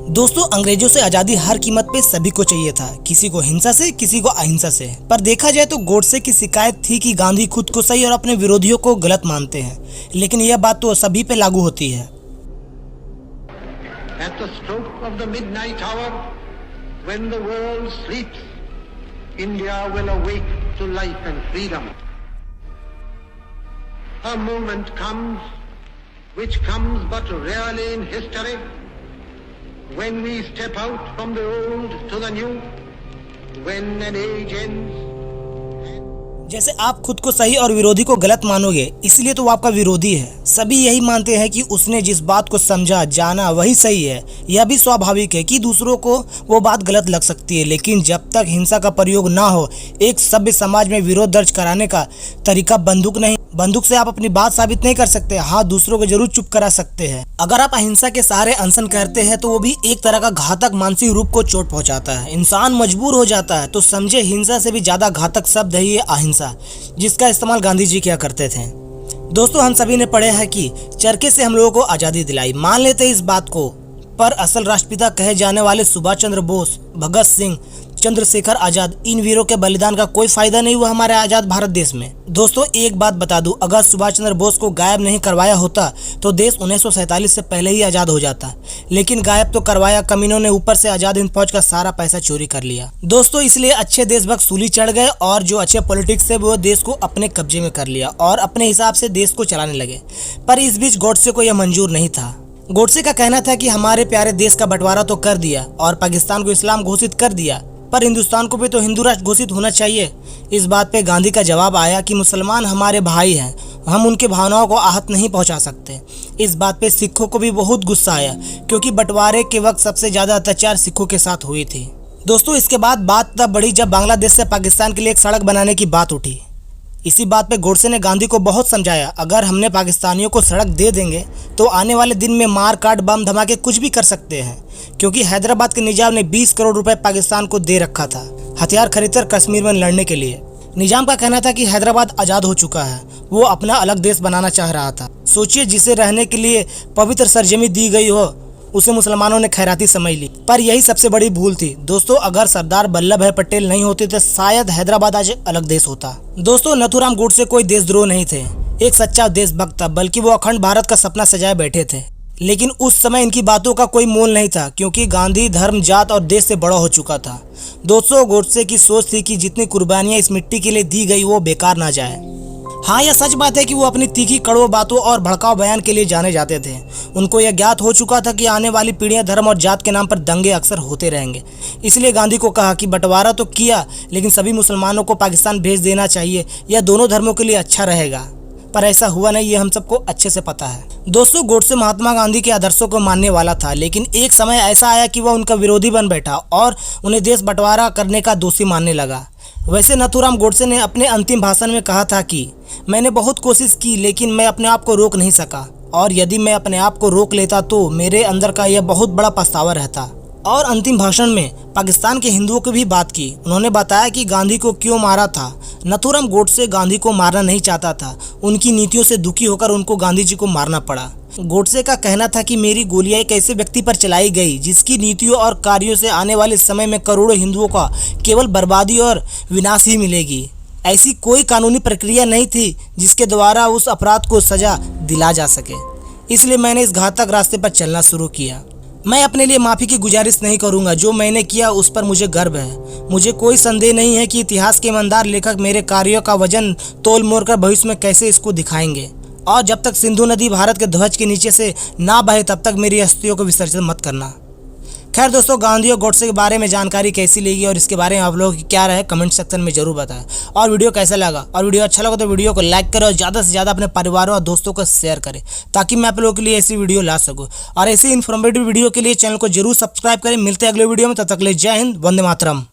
दोस्तों, अंग्रेजों से आजादी हर कीमत पे सभी को चाहिए था, किसी को हिंसा से, किसी को अहिंसा से। पर देखा जाए तो गोडसे की शिकायत थी कि गांधी खुद को सही और अपने विरोधियों को गलत मानते हैं, लेकिन यह बात तो सभी पे लागू होती है। At the stroke of the midnight hour, when the world sleeps, India will awake to life and freedom. A moment comes, which comes but rarely in history, when we step out from the old to the new, when an age ends. जैसे आप खुद को सही और विरोधी को गलत मानोगे, इसलिए तो वो आपका विरोधी है। सभी यही मानते हैं कि उसने जिस बात को समझा जाना वही सही है। यह भी स्वाभाविक है कि दूसरों को वो बात गलत लग सकती है, लेकिन जब तक हिंसा का प्रयोग ना हो, एक सभ्य समाज में विरोध दर्ज कराने का तरीका बंदूक नहीं। बंदूक से आप अपनी बात साबित नहीं कर सकते, हाँ दूसरों को जरूर चुप करा सकते हैं। अगर आप अहिंसा के सहारे अनशन करते हैं तो वो भी एक तरह का घातक मानसिक रूप को चोट पहुंचाता है। इंसान मजबूर हो जाता है। तो समझे, हिंसा से भी ज्यादा घातक शब्द है ये अहिंसा, जिसका इस्तेमाल गांधी जी किया करते थे। दोस्तों, हम सभी ने पढ़े हैं कि चरखे से हम लोगों को आजादी दिलाई, मान लेते इस बात को, पर असल राष्ट्रपिता कहे जाने वाले सुभाष चंद्र बोस, भगत सिंह, चंद्रशेखर आजाद, इन वीरों के बलिदान का कोई फायदा नहीं हुआ हमारे आजाद भारत देश में। दोस्तों, एक बात बता दूं, अगर सुभाष चंद्र बोस को गायब नहीं करवाया होता तो देश 1947 से पहले ही आजाद हो जाता, लेकिन गायब तो करवाया कमीनों ने, ऊपर से आजाद हिंद फौज का सारा पैसा चोरी कर लिया। दोस्तों, इसलिए अच्छे देशभक्त सूली चढ़ गए और जो अच्छे पॉलिटिक्स थे वो देश को अपने कब्जे में कर लिया और अपने हिसाब से देश को चलाने लगे। पर इस बीच गोडसे को यह मंजूर नहीं था। गोडसे का कहना था कि हमारे प्यारे देश का बंटवारा तो कर दिया और पाकिस्तान को इस्लाम घोषित कर दिया, पर हिंदुस्तान को भी तो हिंदू राष्ट्र घोषित होना चाहिए। इस बात पे गांधी का जवाब आया कि मुसलमान हमारे भाई हैं, हम उनके भावनाओं को आहत नहीं पहुंचा सकते। इस बात पे सिखों को भी बहुत गुस्सा आया, क्योंकि बंटवारे के वक्त सबसे ज्यादा अत्याचार सिखों के साथ हुई थी। दोस्तों, इसके बाद बात तब बढ़ी जब बांग्लादेश से पाकिस्तान के लिए एक सड़क बनाने की बात उठी। इसी बात पे गोडसे ने गांधी को बहुत समझाया, अगर हमने पाकिस्तानियों को सड़क दे देंगे तो आने वाले दिन में मार काट बम धमाके कुछ भी कर सकते हैं, क्योंकि हैदराबाद के निजाम ने 20 करोड़ रुपए पाकिस्तान को दे रखा था हथियार खरीदकर कश्मीर में लड़ने के लिए। निजाम का कहना था कि हैदराबाद आजाद हो चुका है, वो अपना अलग देश बनाना चाह रहा था। सोचिए, जिसे रहने के लिए पवित्र सरजमी दी गई हो उसे मुसलमानों ने खैराती समझ ली। पर यही सबसे बड़ी भूल थी। दोस्तों, अगर सरदार वल्लभ भाई पटेल नहीं होते तो शायद हैदराबाद आज अलग देश होता। दोस्तों, नथुराम गोडसे कोई देशद्रोह नहीं थे, एक सच्चा देशभक्त था, बल्कि वो अखंड भारत का सपना सजाए बैठे थे। लेकिन उस समय इनकी बातों का कोई मोल नहीं था, क्योंकि गांधी धर्म, जात और देश से बड़ा हो चुका था। दोस्तों, गोडसे की सोच थी कि जितनी कुर्बानियां इस मिट्टी के लिए दी गई वो बेकार ना जाए। हाँ, यह सच बात है कि वो अपनी तीखी कड़वा बातों और भड़काऊ बयान के लिए जाने जाते थे। उनको यह ज्ञात हो चुका था कि आने वाली पीढ़ियां धर्म और जात के नाम पर दंगे अक्सर होते रहेंगे। इसलिए गांधी को कहा कि बंटवारा तो किया, लेकिन सभी मुसलमानों को पाकिस्तान भेज देना चाहिए, यह दोनों धर्मों के लिए अच्छा रहेगा। पर ऐसा हुआ नहीं, ये हम सबको अच्छे से पता है। दोस्तों, गोडसे महात्मा गांधी के आदर्शों को मानने वाला था, लेकिन एक समय ऐसा आया कि वह उनका विरोधी बन बैठा और उन्हें देश बंटवारा करने का दोषी मानने लगा। वैसे नथुराम गोडसे ने अपने अंतिम भाषण में कहा था कि मैंने बहुत कोशिश की, लेकिन मैं अपने आप को रोक नहीं सका, और यदि मैं अपने आप को रोक लेता तो मेरे अंदर का यह बहुत बड़ा पछतावा रहता। और अंतिम भाषण में पाकिस्तान के हिंदुओं की भी बात की। उन्होंने बताया कि गांधी को क्यों मारा था। नथुराम गोडसे गांधी को मारना नहीं चाहता था, उनकी नीतियों से दुखी होकर उनको गांधी जी को मारना पड़ा। गोडसे का कहना था कि मेरी गोलियां एक ऐसे व्यक्ति पर चलाई गई जिसकी नीतियों और कार्यों से आने वाले समय में करोड़ों हिंदुओं का केवल बर्बादी और विनाश ही मिलेगी। ऐसी कोई कानूनी प्रक्रिया नहीं थी जिसके द्वारा उस अपराध को सजा दिला जा सके। इसलिए मैंने इस घातक रास्ते पर चलना शुरू किया। मैं अपने लिए माफ़ी की गुजारिश नहीं करूंगा, जो मैंने किया उस पर मुझे गर्व है। मुझे कोई संदेह नहीं है कि इतिहास के ईमानदार लेखक मेरे कार्यों का वजन तोल मोल कर भविष्य में कैसे इसको दिखाएंगे। और जब तक सिंधु नदी भारत के ध्वज के नीचे से ना बहे तब तक मेरी अस्थियों को विसर्जित मत करना। खैर दोस्तों, गांधी और गोडसे के बारे में जानकारी कैसी लगी और इसके बारे में आप लोगों की क्या राय कमेंट सेक्शन में जरूर बताएं। और वीडियो कैसा लगा, और वीडियो अच्छा लगा तो वीडियो को लाइक करें और ज़्यादा से ज़्यादा अपने परिवारों और दोस्तों को शेयर करें, ताकि मैं आप लोगों के लिए ऐसी वीडियो ला सकूँ। और ऐसी इन्फॉर्मेटिव वीडियो के लिए चैनल को जरूर सब्सक्राइब करें। मिलते हैं अगले वीडियो में, तब तक के लिए जय हिंद, वंदे मातरम।